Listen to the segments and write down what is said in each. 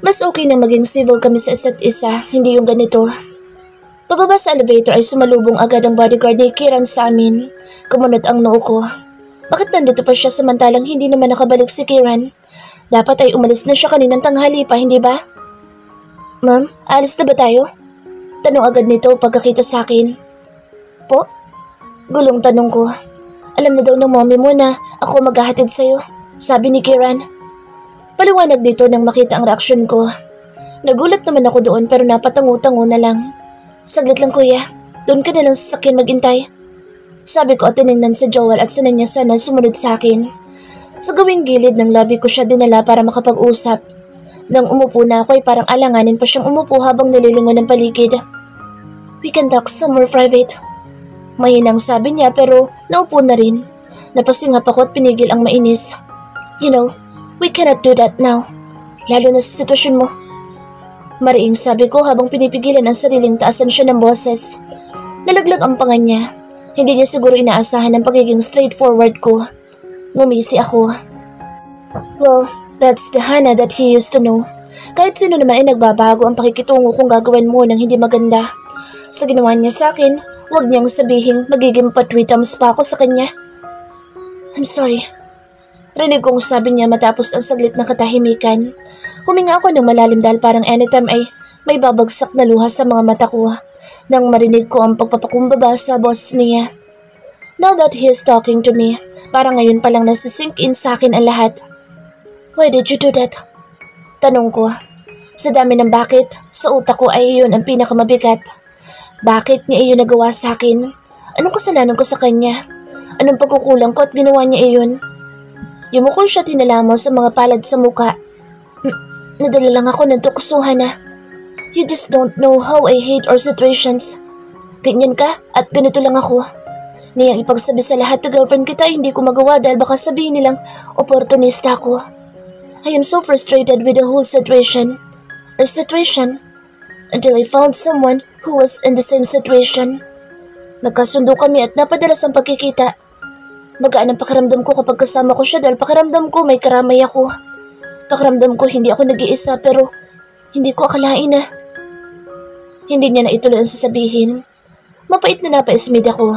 Mas okay na maging civil kami sa isa't isa, hindi yung ganito. Pababa sa elevator ay sumalubong agad ang bodyguard ni Kiran sa amin. Kumunot ang noo ko. Bakit nandito pa siya samantalang hindi naman nakabalik si Kiran? Dapat ay umalis na siya kaninang tanghali pa, hindi ba? Ma'am, alis na ba tayo? Tanong agad nito pagkakita sa akin. Po? Gulong tanong ko. Alam na daw ng mommy mo na ako maghahatid sa'yo, sabi ni Kiran. Paliwanag dito nang makita ang reaksyon ko. Nagulat naman ako doon pero napatango-tango na lang. Saglit lang kuya, doon ka na lang sa sasakyan magintay. Sabi ko at tinignan si Joel at sanay niya sana sumunod sa akin. Sa gawing gilid ng lobby ko siya dinala para makapag-usap. Nang umupo na ako ay parang alanganin pa siyang umupo habang nalilingon ng paligid. We can talk somewhere private. Mahinang sabi niya pero naupo na rin. Napasingap ako at pinigil ang mainis. You know, we cannot do that now. Lalo na sa sitwasyon mo. Mariing sabi ko habang pinipigilan ang sariling taasan siya ng boses. Nalaglag ang panga niya. Hindi niya siguro inaasahan ang pagiging straightforward ko. Ngumisi ako. Well, that's the Hannah that he used to know. Kahit sino naman ay nagbabago ang pakikitungo kung gagawin mo ng hindi maganda. Sa ginawa niya sa akin, huwag niyang sabihin magiging patwitams pa ako sa kanya. I'm sorry. Rinig kong sabi niya matapos ang saglit na katahimikan. Huminga ako ng malalim dahil parang anytime ay may babagsak na luha sa mga mata ko nang marinig ko ang pagpapakumbaba sa boss niya. Now that he is talking to me, parang ngayon palang nasisink in sa akin ang lahat. Why did you do that? Tanong ko. Sa dami ng bakit, sa utak ko ay iyon ang pinakamabigat. Bakit niya iyon nagawa sa akin? Anong kasalanan ko sa kanya? Anong pagkukulang ko at ginawa niya iyon? Yumukol siya tinalamo sa mga palad sa muka. Nadala lang ako ng tukusuhan na. You just don't know how I hate our situations. Ganyan ka at ganito lang ako. Niyang ipagsabi sa lahat na girlfriend kita hindi ko magawa dahil baka sabihin nilang oportunista ako. I am so frustrated with the whole situation. Our situation. Until I found someone who was in the same situation. Nagkasundo kami at napadalas ang pagkikita. Magaan ang pakiramdam ko kapag kasama ko siya dahil pakiramdam ko may karamay ako. Pakiramdam ko hindi ako nag-iisa pero hindi ko akalain na. Hindi niya na ituloy ang sasabihin. Mapait na napaismid ako.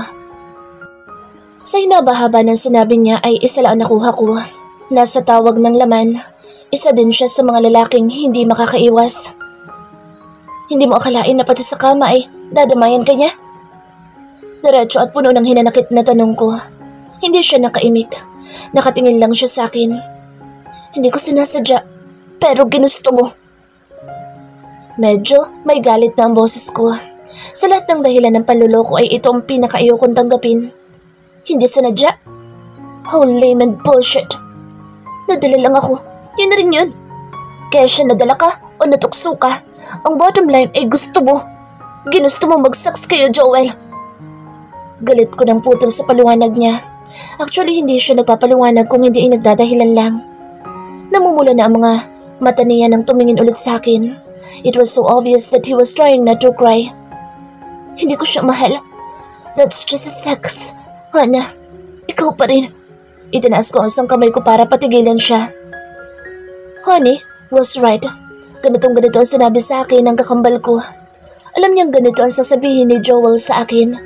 Sa hinabahaba ng sinabi niya ay isa lang ang nakuha ko. Nasa tawag ng laman, isa din siya sa mga lalaking hindi makakaiwas. Hindi mo akalain na pati sa kama ay dadamayan ka niya? Diretso at puno ng hinanakit na tanong ko. Hindi siya nakaimik. Nakatingin lang siya sa akin. Hindi ko sinasadya, pero ginusto mo. Medyo may galit na ang boses ko. Sa lahat ng dahilan ng panluloko ay ito ang pinakaayokong tanggapin. Hindi sinadya. How lame and bullshit. Nadala lang ako. Yun na rin yun. Kaya siya nadala ka o natukso ka. Ang bottom line ay gusto mo. Ginusto mo mag-sex kayo, Joel. Galit ko ng putol sa paliwanag niya. Actually, hindi siya nagpapaliwanag kung hindi ay nagdadahilan lang. Namumula na ang mga mata niya nang tumingin ulit sa akin. It was so obvious that he was trying not to cry. Hindi ko siya mahal. That's just a sex. Hannah, ikaw pa rin. Itinaas ko ang isang kamay ko para patigilan siya. Honey was right. Ganitong-ganito ang sinabi sa akin ng kakambal ko. Alam niyang ganito ang sasabihin ni Joel sa akin.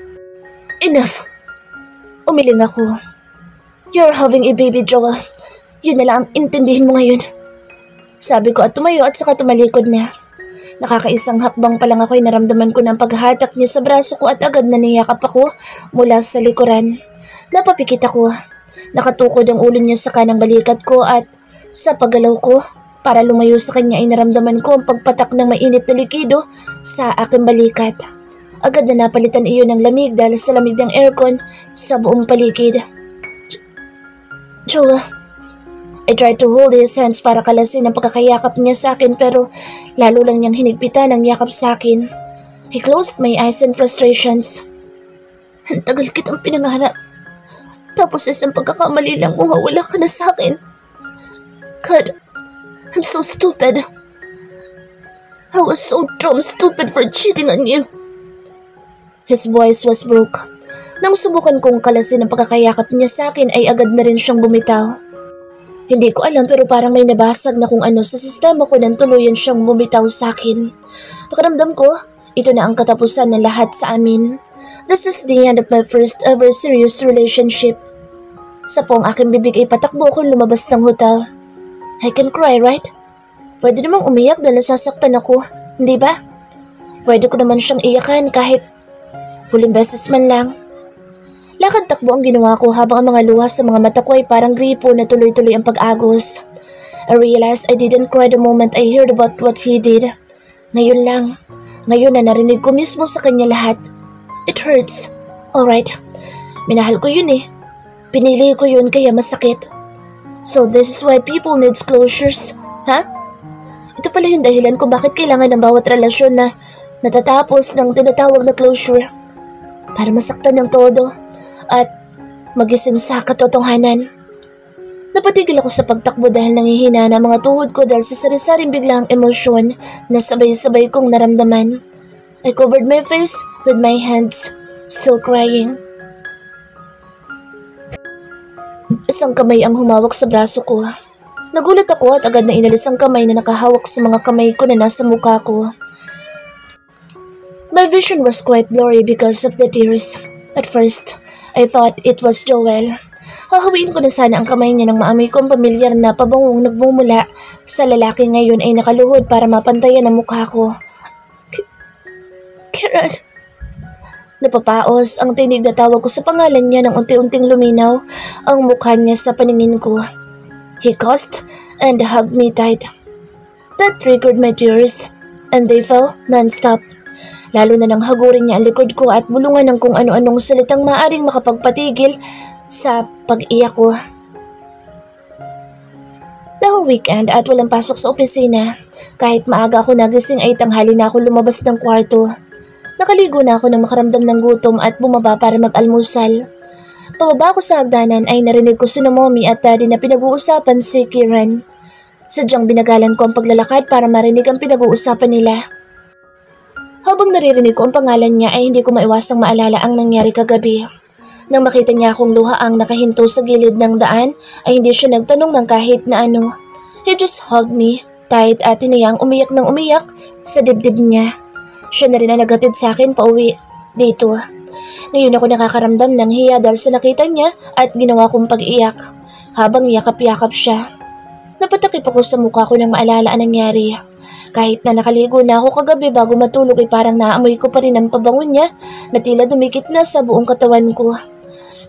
Enough! Umiling ako. You're having a baby, Joel. Yun na lang ang intindihin mo ngayon. Sabi ko at tumayo at saka tumalikod na. Nakakaisang hakbang pa lang ako'y naramdaman ko ng paghatak niya sa braso ko at agad na niyakap ako mula sa likuran. Napapikit ako. Nakatukod ang ulo niya sa kanang balikat ko at sa paggalaw ko para lumayo sa kanya ay naramdaman ko ang pagpatak ng mainit na likido sa aking balikat. Agad na napalitan iyon ng lamig dahil sa lamig ng aircon sa buong paligid. Joel. I tried to hold his hands para kalasin ang pagkakayakap niya sa akin pero lalo lang niyang hinigpitan ang yakap sa akin. He closed my eyes in frustrations. Ang tagal kitang pinangarap. Tapos isang pagkakamali lang mawawala ka na sa akin. God, I'm so stupid. I was so dumb stupid for cheating on you. His voice was broke. Nang subukan kong kalasin ang pagkakayakap niya sa akin ay agad na rin siyang bumitaw. Hindi ko alam pero parang may nabasag na kung ano sa sistema ko nang tuluyan siyang bumitaw sa akin. Pakiramdam ko, ito na ang katapusan ng lahat sa amin. This is the end of my first ever serious relationship. Sa po ang aking bibig ay patakbo kong lumabas ng hotel. I can cry, right? Pwede namang umiyak dahil nasasaktan ako, hindi ba? Pwede ko naman siyang iyakan kahit huling beses man lang. Lakad takbo ang ginawa ko habang ang mga luha sa mga mata ko ay parang gripo na tuloy-tuloy ang pag-agos. I realized I didn't cry the moment I heard about what he did. Ngayon lang. Ngayon na narinig ko mismo sa kanya lahat. It hurts. Alright. Minahal ko yun eh. Pinili ko yun kaya masakit. So this is why people needs closures, ha? Ito pala yung dahilan kung bakit kailangan ng bawat relasyon na natatapos ng tinatawag na closure. Para masaktan ng todo at magising sa katotohanan. Napatigil ako sa pagtakbo dahil nangihina na mga tuhod ko dahil sa sari-saring biglang emosyon na sabay-sabay kong naramdaman. I covered my face with my hands, still crying. Isang kamay ang humawak sa braso ko. Nagulat ako at agad na inalis ang kamay na nakahawak sa mga kamay ko na nasa mukha ko. My vision was quite blurry because of the tears. At first, I thought it was Joel. Hahawiin ko na sana ang kamay niya nang maamoy ko ang pamilyar na pabangong nagmumula sa lalaki ngayon ay nakaluhod para mapantayan ang mukha ko. Kieran. Napapaos ang tinig na tawag ko sa pangalan niya nang unti-unting luminaw ang mukha niya sa paningin ko. He kissed and hugged me tight. That triggered my tears and they fell non-stop. Lalo na nang hagurin niya ang likod ko at bulungan ng kung ano-anong salitang maaring makapagpatigil sa pag-iyak ko. Dahil weekend at walang pasok sa opisina, kahit maaga ako nagising ay tanghali na ako lumabas ng kwarto. Nakaligo na ako nang makaramdam ng gutom at bumaba para mag-almusal. Pababa ko sa hagdanan ay narinig ko si Mommy at Daddy na pinag-uusapan si Kieran. Sadyang binagalan ko ang paglalakad para marinig ang pinag-uusapan nila. Habang naririnig ko ang pangalan niya ay hindi ko maiwasang maalala ang nangyari kagabi. Nang makita niya akong luhaang nakahinto sa gilid ng daan ay hindi siya nagtanong ng kahit na ano. He just hugged me tight at tiniyang umiyak ng umiyak sa dibdib niya. Siya na rin ang naghatid sa akin pauwi dito. Ngayon ako nakakaramdam ng hiya dahil sa nakita niya at ginawa kong pag-iyak habang yakap-yakap siya. Napatakip ako sa mukha ko nang maalala ang nangyari. Kahit na nakaligo na ako kagabi bago matulog ay parang naamoy ko pa rin ang pabango niya na tila dumikit na sa buong katawan ko.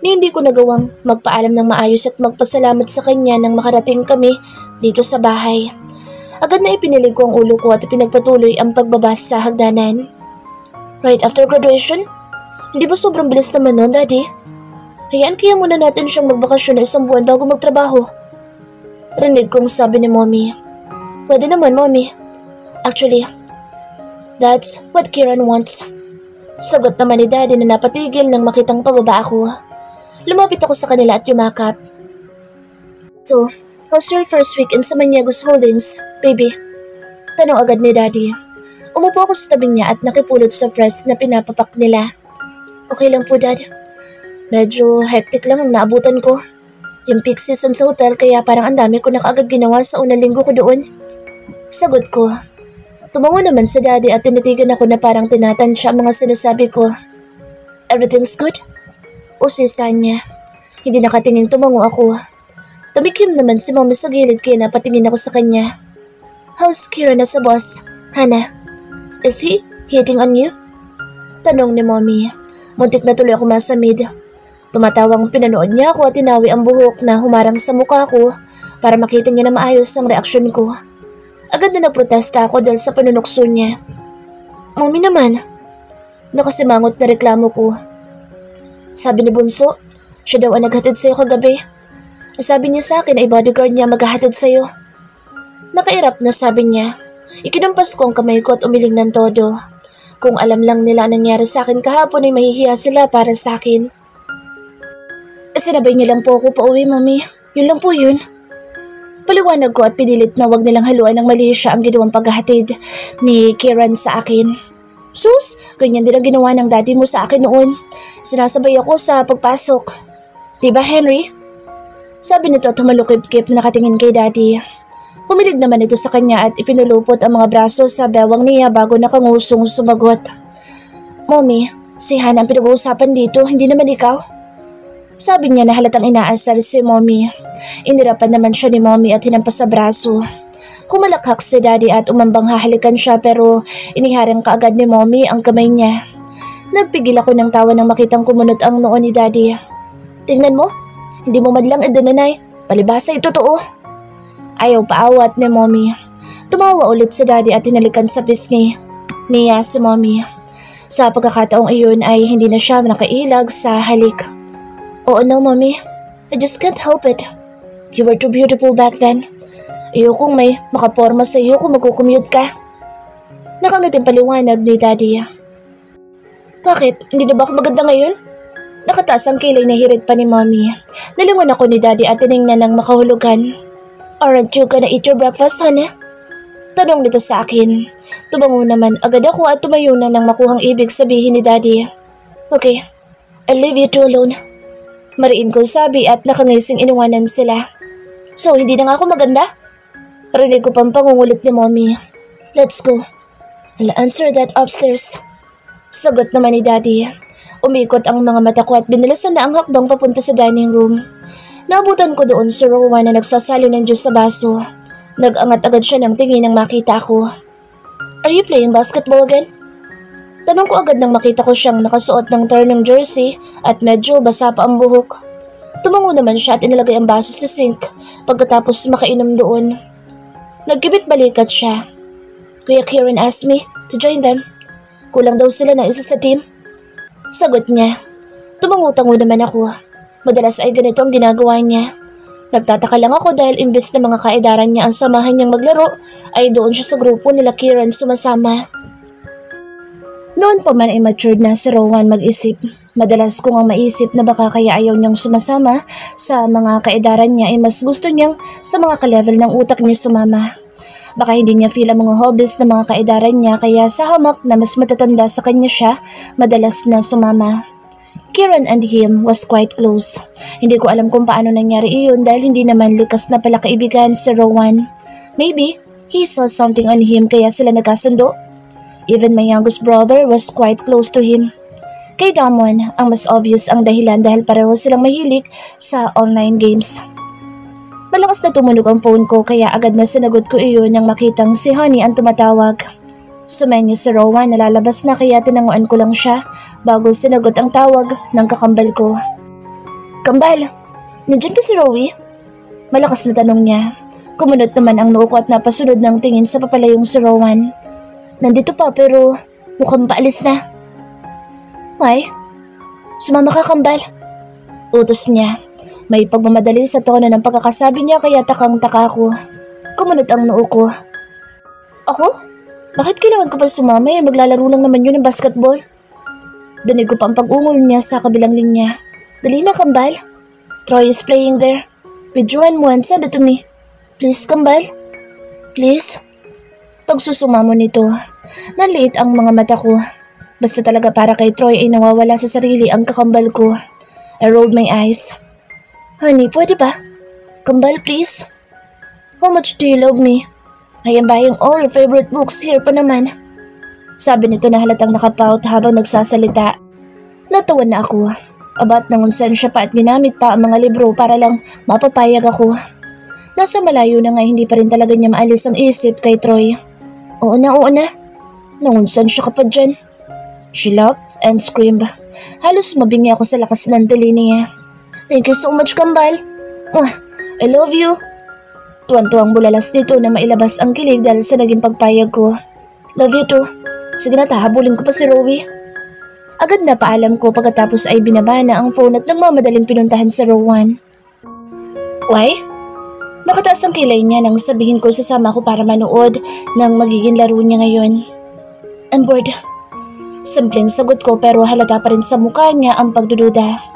Ni hindi ko nagawang magpaalam ng maayos at magpasalamat sa kanya nang makarating kami dito sa bahay. Agad na ipinilig ko ang ulo ko at pinagpatuloy ang pagbaba sa hagdanan. Right after graduation? Hindi ba sobrang bilis naman nun, Daddy? Hayaan kaya muna natin siyang magbakasyon na 1 buwan bago magtrabaho. Rinig kong sabi ni Mommy. Pwede naman, Mommy. Actually, that's what Kieran wants. Sagot naman ni Daddy na napatigil nang makitang pababa ako. Lumapit ako sa kanila at yumakap. So, how's your first weekend sa Maniagos Holdings, baby? Tanong agad ni Daddy. Umupo ako sa tabi niya at nakipulot sa fresh na pinapapak nila. Okay lang po, Dad. Medyo hectic lang ang naabutan ko. Yung peak season sa hotel kaya parang ang dami ko na kaagad ginawa sa unang linggo ko doon. Sagot ko. Tumango naman sa Daddy at tinitigan ako na parang tinatansya ang mga sinasabi ko. Everything's good? Usisa niya. Hindi nakatingin tumango ako. Tumikim naman si Mommy sa gilid kaya napatingin ako sa kanya. How's Kieran na sa boss, Hannah? Is he hitting on you? Tanong ni Mommy. Muntik na tuloy ako masamid. Tumatawang pinanood niya ako at tinawi ang buhok na humarang sa mukha ko para makita niya na maayos ang reaksyon ko. Agad na naprotesta ako dahil sa panunukso niya. Mommy naman. Nakasimangot na reklamo ko. Sabi ni Bunso, siya daw ang naghatid sa'yo kagabi. Sabi niya sa akin ay bodyguard niya maghahatid sa'yo. Nakairap na sabi niya. Ikinampas ko ang kamay ko at umiling ng todo. Kung alam lang nila ang nangyari sa akin kahapon ay mahihiya sila para sa akin. Sinabay niya lang po ako pauwi, Mommy. Yun lang po yun. Paliwanag ko at pinilit na wag nilang haluan ng mali siya ang ginawang paghahatid ni Kieran sa akin. Sus, ganyan din ang ginawa ng daddy mo sa akin noon. Sinasabay ako sa pagpasok. Diba, Henry? Sabi nito at humalukip-kip nakatingin kay daddy. Humilig naman ito sa kanya at ipinulupot ang mga braso sa bewang niya bago nakangusong sumagot. Mommy, si Hannah ang pinag-uusapan dito, hindi naman ikaw. Sabi niya na halatang inaasar si Mommy. Inirapan naman siya ni Mommy at hinampas sa braso. Kumalakhak si daddy at umambang hahalikan siya pero iniharang kaagad ni Mommy ang kamay niya. Nagpigil ako ng tawa nang makitang kumunot ang noo ni daddy. Tingnan mo, hindi mo madlang idananay. Palibasa ito totoo. Ayaw paawat ni Mommy. Tumawa ulit si daddy at tinalikan sa pisngi niya si Mommy. Sa pagkakataong iyon ay hindi na siya nakailag sa halik. Oo no, Mommy. I just can't help it. You were too beautiful back then. Ayokong may makaporma sa iyo kung magkukommute ka. Nakangating paliwanag ni daddy. Bakit? Hindi na ba ako maganda ngayon? Nakataas ang kilay na hirit pa ni Mommy. Nalingon ako ni daddy at tiningnan ng makahulugan. Aren't you gonna eat your breakfast, honey? Tanong nito sa akin. Tumango naman agad ako at tumayo na nang makuhang ibig sabihin ni daddy. Okay, I'll leave you two alone. Mariin kong sabi at nakangising iniwanan sila. So, hindi na nga ako maganda? Rinig ko pang pangungulit ni Mommy. Let's go. I'll answer that upstairs. Sagot naman ni daddy. Umikot ang mga mata ko at binalasan na ang hakbang papunta sa dining room. Naabutan ko doon si Rowan na nagsasali ng juice sa baso. Nag-angat agad siya ng tingin nang makita ko. Are you playing basketball again? Tanong ko agad nang makita ko siyang nakasuot ng turnong jersey at medyo basa pa ang buhok. Tumango naman siya at inilagay ang baso sa sink pagkatapos makainom doon. Nagkibit balikat siya. Kuya Kieran asked me to join them. Kulang daw sila ng isa sa team. Sagot niya. Tumango-tango naman ako. Madalas ay ganito ang ginagawa niya. Nagtataka lang ako dahil imbes na mga kaedaran niya ang samahan niyang maglaro, ay doon siya sa grupo nila Kieran sumasama. Noon pa man ay matured na si Rowan mag-isip. Madalas kung ang maisip na baka kaya ayaw niyang sumasama sa mga kaedaran niya ay mas gusto niyang sa mga ka-level ng utak niya sumama. Baka hindi niya feel ang mga hobbies ng mga kaedaran niya kaya sa hamak na mas matatanda sa kanya siya, madalas na sumama. Kieran and him was quite close. Hindi ko alam kung paano nangyari iyon dahil hindi naman likas na pala kaibigan si Rowan. Maybe he saw something on him kaya sila nagkasundo. Even my youngest brother was quite close to him. Kay Damon, ang mas obvious ang dahilan dahil pareho silang mahilig sa online games. Malakas na tumunog ang phone ko kaya agad na sinagot ko iyon nang makitang si Honey ang tumatawag. Sumenya si Rowan na lalabas na kaya tinanguan ko lang siya bago sinagot ang tawag ng kakambal ko. Kambal, nandiyan pa si Rowie? Malakas na tanong niya. Kumunot naman ang noo ko at napasunod ng tingin sa papalayong si Rowan. Nandito pa pero mukhang paalis na. Why? Sumama ka, kambal. Utos niya. May pagmamadali sa tono ng pagkakasabi niya kaya takang-taka ko. Kumunot ang noo ko. Ako? Bakit kailangan ko pa sumama maglalaro lang naman yun ng basketball? Danig ko pa ang pag-ungol niya sa kabilang linya. Dali na, kambal. Troy is playing there. With Joanne mo and send it to me. Please, kambal. Please. Pagsusumamo nito, naliit ang mga mata ko. Basta talaga para kay Troy ay nawawala sa sarili ang kakambal ko. I rolled my eyes. Honey, pwede ba? Kambal, please. How much do you love me? I am buying all your favorite books here pa naman. Sabi nito na halatang nakapout habang nagsasalita. Natawan na ako. Abat nangunsan siya pa at ginamit pa ang mga libro para lang mapapayag ako. Nasa malayo na nga hindi pa rin talaga niya maalis ang isip kay Troy. Oo na. Nangunsan siya ka pa dyan. She laughed and screamed. Halos mabingi ako sa lakas ng tili niya. Thank you so much, kambal. I love you. Tuwan-tuwang bulalas nito na mailabas ang kilig dahil sa naging pagpayag ko. Love you too. Sige na, tahabulin ko pa si Rowie. Agad na paalam ko pagkatapos ay binaba na ang phone at nagmamadaling pinuntahan si Rowan. Why? Nakataas ang kilay niya nang sabihin ko sasama ko para manood ng magiging laro niya ngayon. I'm bored. Simpleng sagot ko pero halata pa rin sa mukha niya ang pagdududa.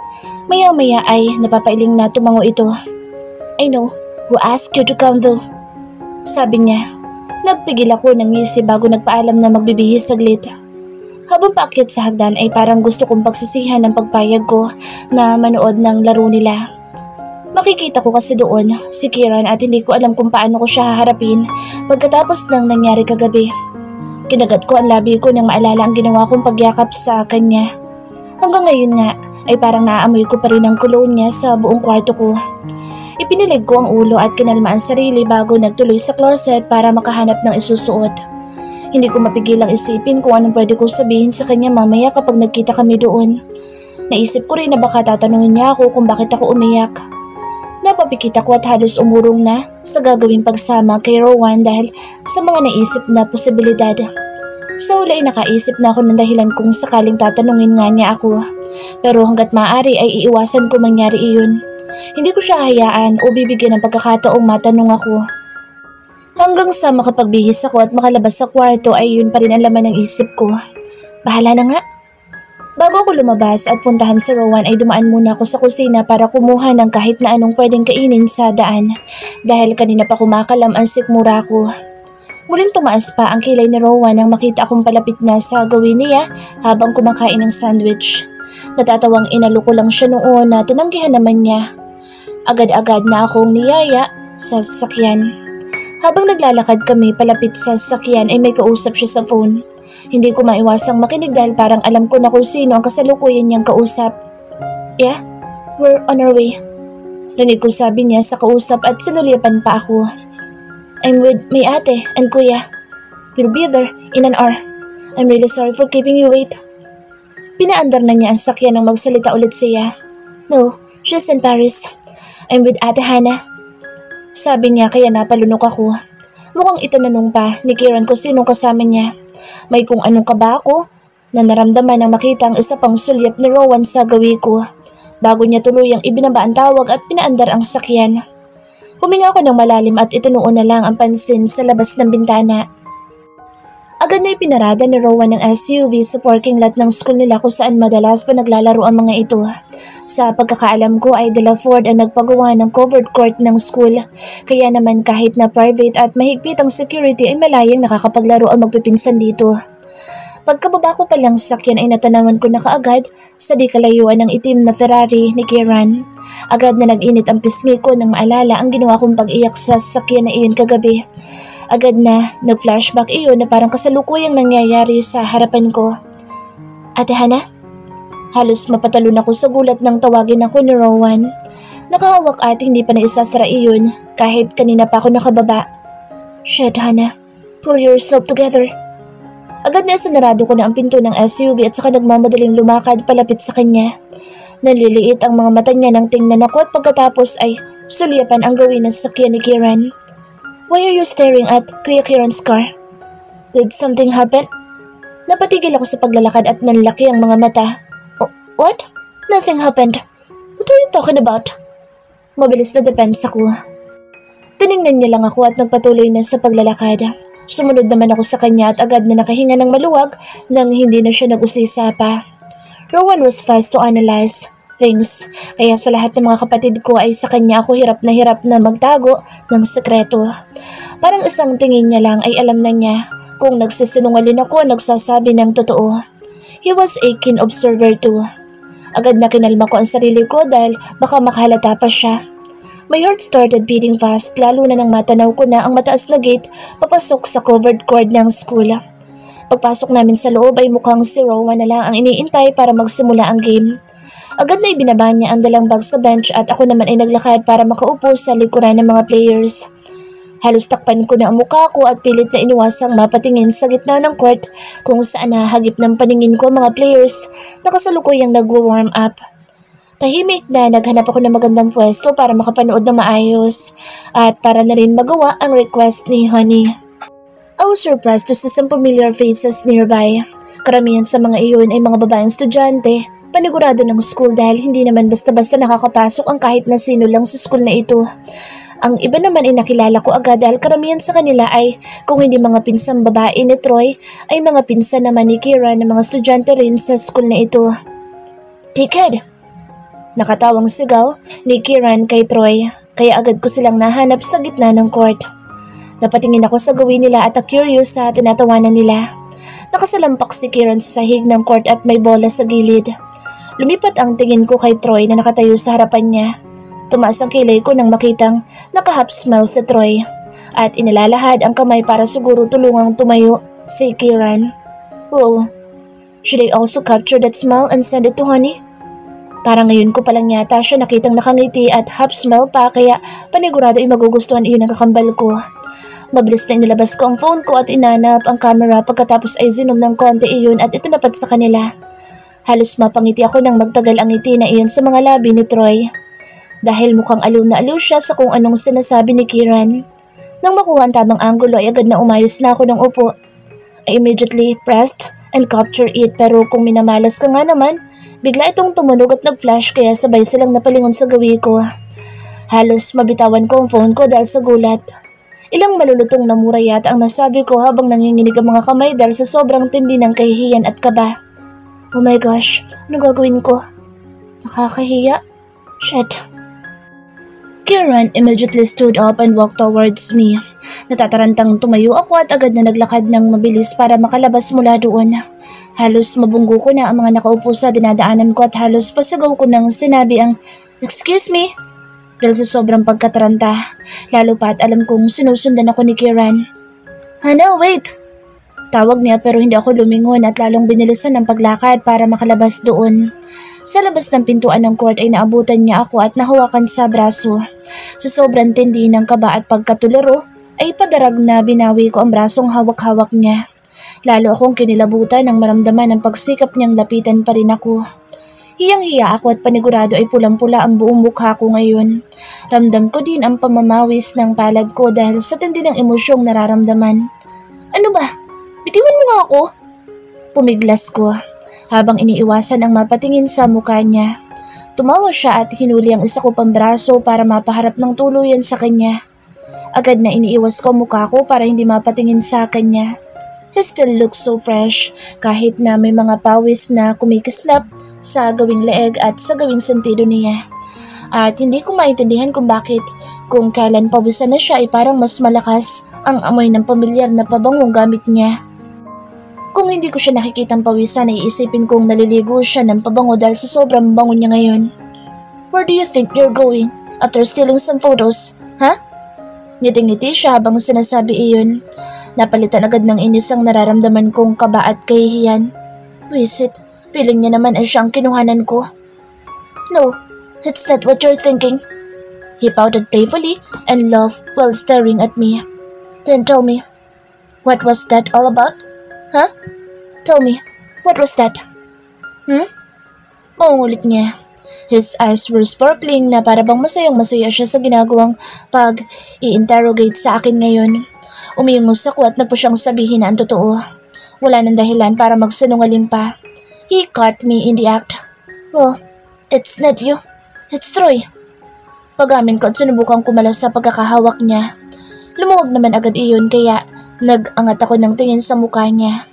Maya-maya ay napapailing na tumango ito. I know, Who asked you to come though? Sabi niya. Nagpigil ako ng ngisi bago nagpaalam na magbibihis saglit. Habang paakyat sa hagdan ay parang gusto kong pagsisihan ng pagpayag ko na manood ng laro nila. Makikita ko kasi doon si Kieran at hindi ko alam kung paano ko siya haharapin pagkatapos ng nangyari kagabi. Kinagat ko ang labi ko nang maalala ang ginawa kong pagyakap sa kanya. Hanggang ngayon nga ay parang naaamoy ko pa rin ang cologne niya sa buong kwarto ko. Ipinilig ko ang ulo at kinalma ang sarili bago nagtuloy sa closet para makahanap ng isusuot. Hindi ko mapigilang isipin kung anong pwede kong sabihin sa kanya mamaya kapag nagkita kami doon. Naisip ko rin na baka tatanungin niya ako kung bakit ako umiyak. Napapikit ako at halos umurong na sa gagawing pagsama kay Rowan dahil sa mga naisip na posibilidad. Sa huli ay nakaisip na ako ng dahilan kung sakaling tatanungin nga niya ako. Pero hanggat maaari ay iiwasan ko mangyari iyon. Hindi ko siya hayaan o bibigyan ng pagkakataong matanong ako. Hanggang sa makapagbihis ako at makalabas sa kwarto ay yun pa rin ang laman ng isip ko. Bahala na nga. Bago ako lumabas at puntahan si Rowan ay dumaan muna ako sa kusina para kumuha ng kahit na anong pwedeng kainin sa daan dahil kanina pa kumakalam ang sikmura ko. Muling tumaas pa ang kilay ni Rowan nang makita akong palapit na sa gawin niya habang kumakain ng sandwich. Natatawang inalo ko lang siya noon na tinanggihan naman niya. Agad-agad na akong niyaya sa sasakyan. Habang naglalakad kami palapit sa sasakyan ay may kausap siya sa phone. Hindi ko maiwasang makinig dahil parang alam ko na kung sino ang kasalukuyan niyang kausap. Yeah, we're on our way. Rinig ko sabi niya sa kausap at sinulyapan pa ako. I'm with my ate and kuya. We'll be there in an hour. I'm really sorry for keeping you wait. Pinaandar na niya ang sakyan nang magsalita ulit siya. No, she's in Paris. I'm with Ate Hannah. Sabi niya kaya napalunok ako. Mukhang itananong pa ni Kieran kung sinong kasama niya. May kung anong kaba ako na naramdaman nang makita ang isa pang sulyap ni Rowan sa gawi ko. Bago niya tuluyang ibinaba ang tawag at pinaandar ang sakyan. Huminga ako ng malalim at itinuon na lang ang pansin sa labas ng bintana. Agad na ipinarada ni Rowan ng SUV sa parking lot ng school nila kung saan madalas na naglalaro ang mga ito. Sa pagkakaalam ko ay De La Ford ang nagpagawa ng covered court ng school. Kaya naman kahit na private at mahigpit ang security ay malayang nakakapaglaro ang magpipinsan dito. Pagkababa ko palang sakyan ay natanawan ko na kaagad sa di kalayuan ng itim na Ferrari ni Kieran. Agad na nag-init ang pisngi ko nang maalala ang ginawa kong pag-iyak sa sakyan na iyon kagabi. Agad na nag-flashback iyon na parang kasalukuyang nangyayari sa harapan ko. Ate Hannah? Halos mapatalon ako sa gulat nang tawagin ako ni Rowan. Nakahawak at hindi pa naisasara iyon kahit kanina pa ako nakababa. Shit, Hannah. Pull yourself together. Agad na sinarado ko na ang pinto ng SUV at saka nagmamadaling lumakad palapit sa kanya. Naliliit ang mga mata niya nang tingnan ako at pagkatapos ay sulyapan ang gawin ng sakyan ni Kieran. Why are you staring at Kuya Kieran's car? Did something happen? Napatigil ako sa paglalakad at nanlaki ang mga mata. What? Nothing happened. What are you talking about? Mabilis na depensa ko. Tiningnan niya lang ako at nagpatuloy na sa paglalakad. Sumunod naman ako sa kanya at agad na nakahinga ng maluwag nang hindi na siya nag-usisa pa. Rowan was fast to analyze things, kaya sa lahat ng mga kapatid ko ay sa kanya ako hirap na magtago ng sekreto. Parang isang tingin niya lang ay alam na niya kung nagsisinungaling ako nagsasabi ng totoo. He was a keen observer too. Agad na kinalma ko ang sarili ko dahil baka makahalata pa siya. My heart started beating fast lalo na nang matanaw ko na ang mataas na gate papasok sa covered court ng school. Pagpasok namin sa loob ay mukhang si Rowan na lang ang iniintay para magsimula ang game. Agad na ibinaba niya ang dalang bag sa bench at ako naman ay naglakad para makaupo sa likuran ng mga players. Halos takpan ko na ang mukha ko at pilit na iniwasang mapatingin sa gitna ng court kung saan nahagip ng paningin ko mga players na kasalukuyang nagwo-warm up. Tahimik na naghanap ako ng magandang pwesto para makapanood na maayos at para na rin magawa ang request ni Honey. I was surprised to see some familiar faces nearby. Karamihan sa mga iyon ay mga babaeng estudyante, panigurado ng school dahil hindi naman basta-basta nakakapasok ang kahit na sino lang sa school na ito. Ang iba naman ay nakilala ko agad dahil karamihan sa kanila ay kung hindi mga pinsang babae ni Troy ay mga pinsan naman ni Kira na mga estudyante rin sa school na ito. Dickhead! Nakatawang sigaw ni Kieran kay Troy. kaya agad ko silang nahanap sa gitna ng court. Napatingin ako sa gawin nila at curious sa tinatawanan nila. Nakasalampak si Kieran sa sahig ng court at may bola sa gilid. Lumipat ang tingin ko kay Troy na nakatayo sa harapan niya. Tumaas ang kilay ko nang makitang naka-half smile si Troy at inilalahad ang kamay para siguro tulungang tumayo si Kieran. Oh, should I also capture that smile and send it to Honey? Parang ngayon ko palang yata siya nakitang nakangiti at half smile pa kaya panigurado ay magugustuhan iyon ang kakambal ko. Mabilis na inilabas ko ang phone ko at inanap ang camera pagkatapos ay zinom ng konti iyon at itinapat sa kanila. Halos mapangiti ako nang magtagal ang ngiti na iyon sa mga labi ni Troy. Dahil mukhang aliw na aliw siya sa kung anong sinasabi ni Kieran. Nang makuha ang tamang anggulo ay agad na umayos na ako ng upo. I immediately pressed and captured it pero kung minamalas ka nga naman, bigla itong tumunog at nag-flash kaya sabay silang napalingon sa gawi ko. Halos mabitawan ko ang phone ko dahil sa gulat. Ilang malulutong na mura yata ang nasabi ko habang nanginginig ang mga kamay dahil sa sobrang tindi ng kahihiyan at kaba. Oh my gosh, ano gagawin ko? Nakakahiya. Shit. Kieran immediately stood up and walked towards me. Natatarantang tumayo ako at agad na naglakad ng mabilis para makalabas mula doon. Halos mabunggo ko na ang mga nakaupo sa dinadaanan ko at halos pasigaw ko nang sinabi ang "Excuse me?" Dahil sa sobrang pagkataranta, lalo pa at alam kong sinusundan ako ni Kieran. "Hana, wait!" Tawag niya pero hindi ako lumingon at lalong binilisan ng paglakad para makalabas doon. Sa labas ng pintuan ng court ay naabutan niya ako at nahawakan sa braso. Sa sobrang tindi ng kaba at pagkatularo ay padarag na binawi ko ang brasong hawak-hawak niya. Lalo akong kinilabutan nang maramdaman ang pagsikap niyang lapitan pa rin ako. Hiyang-hiya ako at panigurado ay pulang-pula ang buong mukha ko ngayon. Ramdam ko din ang pamamawis ng palad ko dahil sa tindi ng emosyong nararamdaman. "Ano ba? Bitiwan mo nga ako!" Pumiglas ko habang iniiwasan ang mapatingin sa mukha niya. Tumawa siya at hinuli ang isa ko pang braso para mapaharap ng tuluyan sa kanya. Agad na iniiwas ko ang mukha ko para hindi mapatingin sa kanya. He still looks so fresh kahit na may mga pawis na kumikislap sa gawing leeg at sa gawing sentido niya. At hindi ko maintindihan kung bakit kung kailan pawisan na siya ay parang mas malakas ang amoy ng pamilyar na pabangong gamit niya. Kung hindi ko siya nakikitang pawisan ay iisipin kong naliligo siya ng pabango dahil sa sobrang bango niya ngayon. "Where do you think you're going after stealing some photos, ha?" Ngiti-ngiti siya habang sinasabi iyon. Napalitan agad ng inis ang nararamdaman kong kaba at kahihiyan. Wisit, feeling niya naman ay siyang kinuhanan ko. "No, it's not what you're thinking." He pouted playfully and laughed while staring at me. "Then tell me, what was that all about? Huh? Tell me, what was that?" Maungulit niya. His eyes were sparkling na para bang masayang-masaya siya sa ginagawang pag-i-interrogate sa akin ngayon. Umingos ako at nagpa siyang sabihin na ang totoo. Wala nang dahilan para magsinungaling pa. He caught me in the act. "Oh, it's not you. It's Troy." Pag-amin ko at sinubukan kumalas sa pagkakahawak niya. Lumuwag naman agad iyon kaya nag-angat ako ng tingin sa mukha niya.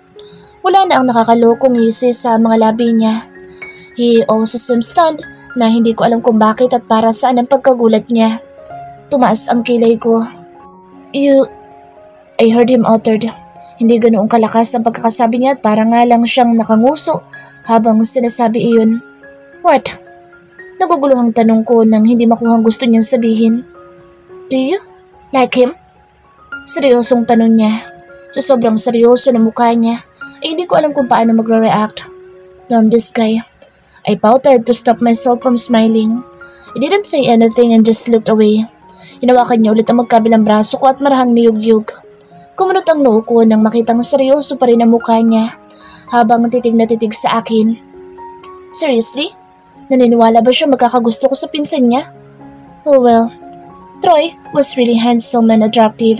Wala na ang nakakalokong ngisi sa mga labi niya. He also seemed stunned na hindi ko alam kung bakit at para saan ang pagkagulat niya. Tumaas ang kilay ko. I heard him uttered. Hindi ganoong kalakas ang pagkakasabi niya at para nga lang siyang nakanguso habang sinasabi iyon. "What?" Naguguluhang tanong ko nang hindi makuhang gusto niyang sabihin. "Do you like him?" Seryosong tanong niya. Sa sobrang seryoso na mukha niya, ay hindi ko alam kung paano magre-react. Damn this guy. I pouted to stop myself from smiling. I didn't say anything and just looked away. Hinawakan niya ulit ang magkabilang braso ko at marahang niyug-yug. Kumunot ang noo ko nang makitang seryoso pa rin ang mukha niya habang titig na titig sa akin. Seriously? Naniniwala ba siya magkakagusto ko sa pinsan niya? Oh well. Troy was really handsome and attractive.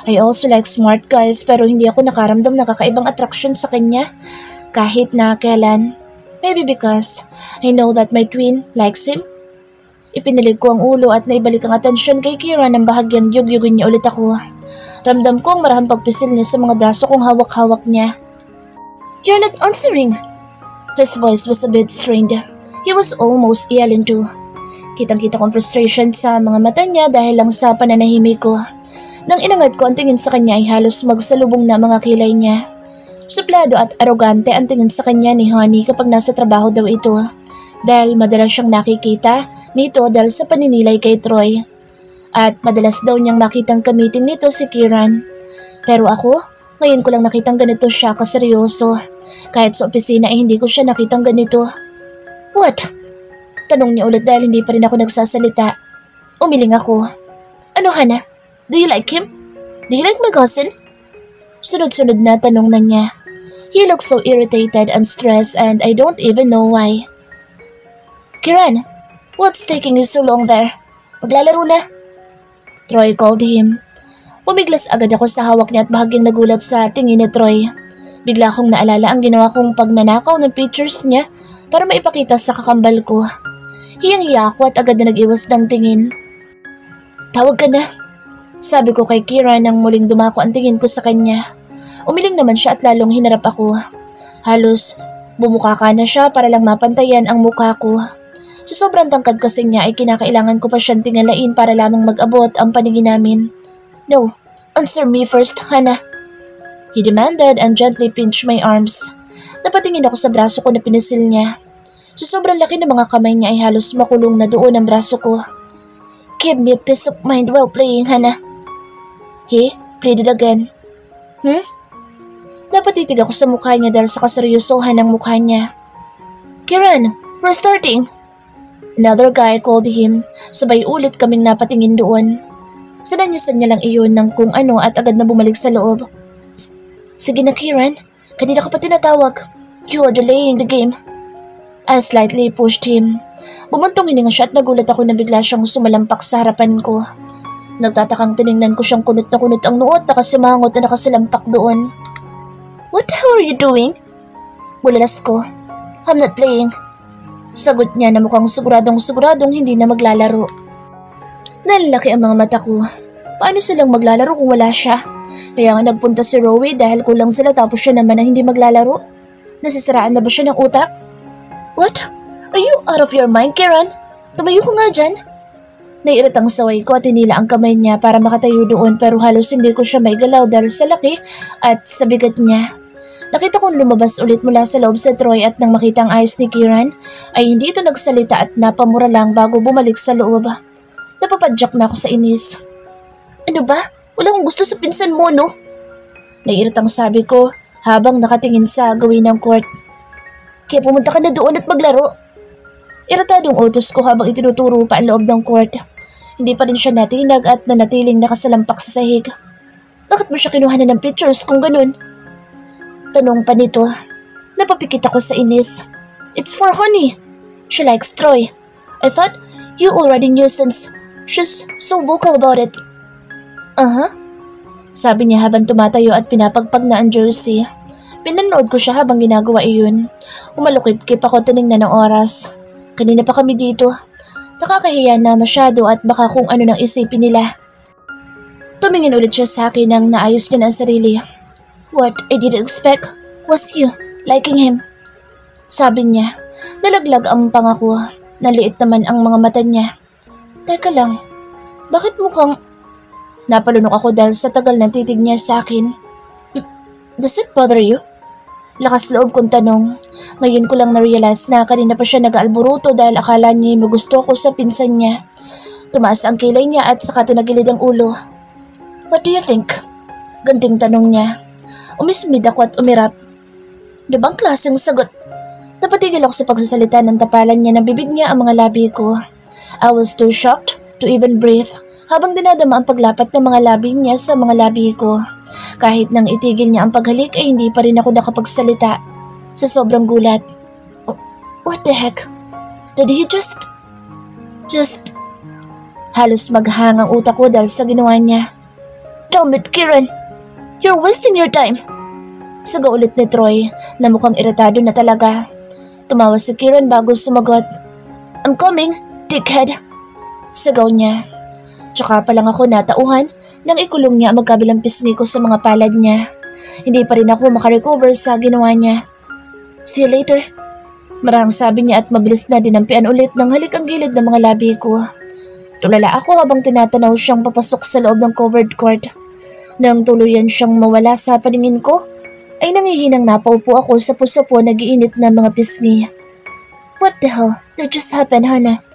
I also like smart guys pero hindi ako nakaramdam ng kakaibang attraction sa kanya kahit na kailan. Maybe because I know that my twin likes him. Ipinilig ko ang ulo at naibalik ang atensyon kay Kira nang bahagyang yugyugin niya ulit ako. Ramdam ko ang marahang pagpisil niya sa mga braso kong hawak-hawak niya. "You're not answering!" His voice was a bit strained. He was almost yelling too. Kitang-kita kong frustration sa mga mata niya dahil lang sa pananahimik ko. Nang inangat ko ang tingin sa kanya ay halos magsalubong na mga kilay niya. Suplado at arogante ang tingin sa kanya ni Honey kapag nasa trabaho daw ito. Dahil madalas siyang nakikita nito dahil sa paninilay kay Troy. At madalas daw niyang makitang gamitin nito si Kieran. Pero ako, ngayon ko lang nakitang ganito siya kaseryoso. Kahit sa opisina ay hindi ko siya nakitang ganito. What? Tanong niya ulit dahil hindi pa rin ako nagsasalita. Umiling ako. Ano Hana? Do you like him? Do you like my cousin? Sunod-sunod na tanong na niya. He looks so irritated and stressed and I don't even know why. Kieran, what's taking you so long there? Maglalaro na? Troy called him. Pumiglas agad ako sa hawak niya at bahagyang nagulat sa tingin ni Troy. Bigla kong naalala ang ginawa kong pagnanakaw ng pictures niya para maipakita sa kakambal ko. Hiyang-hiya ako at agad na nag-iwas ng tingin. Tawag ka na, sabi ko kay Kieran nang muling dumako ang tingin ko sa kanya. Umiling naman siya at lalong hinarap ako. Halos bumukaka na siya para lang mapantayan ang mukha ko. Sa sobrang tangkad kasi niya ay kinakailangan ko pa siyang tingalain para lamang mag-abot ang paningin namin. No, answer me first, Hana. He demanded and gently pinched my arms. Napatingin ako sa braso ko na pinisil niya. Sa sobrang laki ng mga kamay niya ay halos makulong na doon ang braso ko. Give me a peace of mind while playing, Hana. He pleaded again. Napatitig ako sa mukha niya dahil sa kaseryosohan ng mukha niya. Kieran, we're starting. Another guy called him. Sabay ulit kaming napatingin doon. Sinanyasan niya lang iyon ng kung ano at agad na bumalik sa loob. Sige na Kieran, kanina ka pa tinatawag. You are delaying the game. I slightly pushed him. Bumuntong hininga siya at nagulat ako na bigla siyang sumalampak sa harapan ko. Nagtatakang tiningnan ko siyang kunot na kunot ang nuot na kasimangot na nakasilampak doon. What the hell are you doing? Bulalas ko. I'm not playing. Sagot niya na mukhang siguradong hindi na maglalaro. Nalalaki ang mga mata ko. Paano silang maglalaro kung wala siya? Kaya nga nagpunta si Rowie dahil kulang sila tapos siya naman ang hindi maglalaro. Nasisiraan na ba siya ng utak? What? Are you out of your mind, Kieran? Tumayo ko nga dyan. Naiirat ang saway ko at hinila ang kamay niya para makatayo doon pero halos hindi ko siya maigalaw dahil sa laki at sa bigat niya. Nakita kong lumabas ulit mula sa loob sa Troy at nang makita ang ayos ni Kieran ay hindi ito nagsalita at napamura lang bago bumalik sa loob. Napapadyak na ako sa inis. Ano ba? Wala akong gusto sa pinsan mo, no? Naiirat ang sabi ko habang nakatingin sa gawin ng court. Kaya pumunta ka na doon at maglaro. Iratadong utos ko habang itinuturo pa ang loob ng court. Hindi pa rin siya natinag at nanatiling nakasalampak sa sahig. Bakit mo siya kinuha na ng pictures kung ganun? Tanong pa nito. Napapikit ako sa inis. It's for Honey. She likes Troy. I thought you already knew since she's so vocal about it. Sabi niya habang tumatayo at pinapagpag na ang jersey. Pinanood ko siya habang ginagawa iyon. Kumalukip-kip ako tinignan ng oras. Kanina pa kami dito. Nakakahiya na masyado at baka kung ano nang isipin nila. Tumingin ulit siya sa akin nang naayos niya na ang sarili. What I didn't expect was you liking him. Sabi niya. Nalaglag ang pangako. Naliit naman ang mga mata niya. Teka lang, bakit mukhang... Napalunok ako dahil sa tagal ng titig niya sa akin. Does it bother you? Lakas loob kong tanong. Ngayon ko lang na-realize na kanina pa siya nag-aalburuto dahil akala niya magusto ako sa pinsan niya. Tumaas ang kilay niya at saka tinagilid ang ulo. What do you think? Ganting tanong niya. Umismid ako at umirap. Di bang klaseng sagot? Napatigil ako sa pagsasalita ng tapalan niya na bibig niya ang mga labi ko. I was too shocked to even breathe habang dinadama ang paglapat ng mga labi niya sa mga labi ko. Kahit nang itigil niya ang paghalik ay hindi pa rin ako nakapagsalita. Sa sobrang gulat. What the heck? Did he just... Halos maghang ang utak ko dahil sa ginawa niya. Damn it, Kieran! You're wasting your time! Saga ulit ni Troy na mukhang iritado na talaga. Tumawa si Kieran bago sumagot. I'm coming, dickhead! Sagaw niya. Tsaka pa lang ako natauhan nang ikulong niya ang magkabilang pisngi ko sa mga palad niya. Hindi pa rin ako makarecover sa ginawa niya. See you later. Marahang sabi niya at mabilis na dinampian ulit ng halik ang gilid ng mga labi ko. Tulala ako habang tinatanaw siyang papasok sa loob ng covered court. Nang tuluyan siyang mawala sa paningin ko, ay nangihinang napaupo ako sa puso po nag-iinit na mga pisngi. What the hell? That just happened, Hana?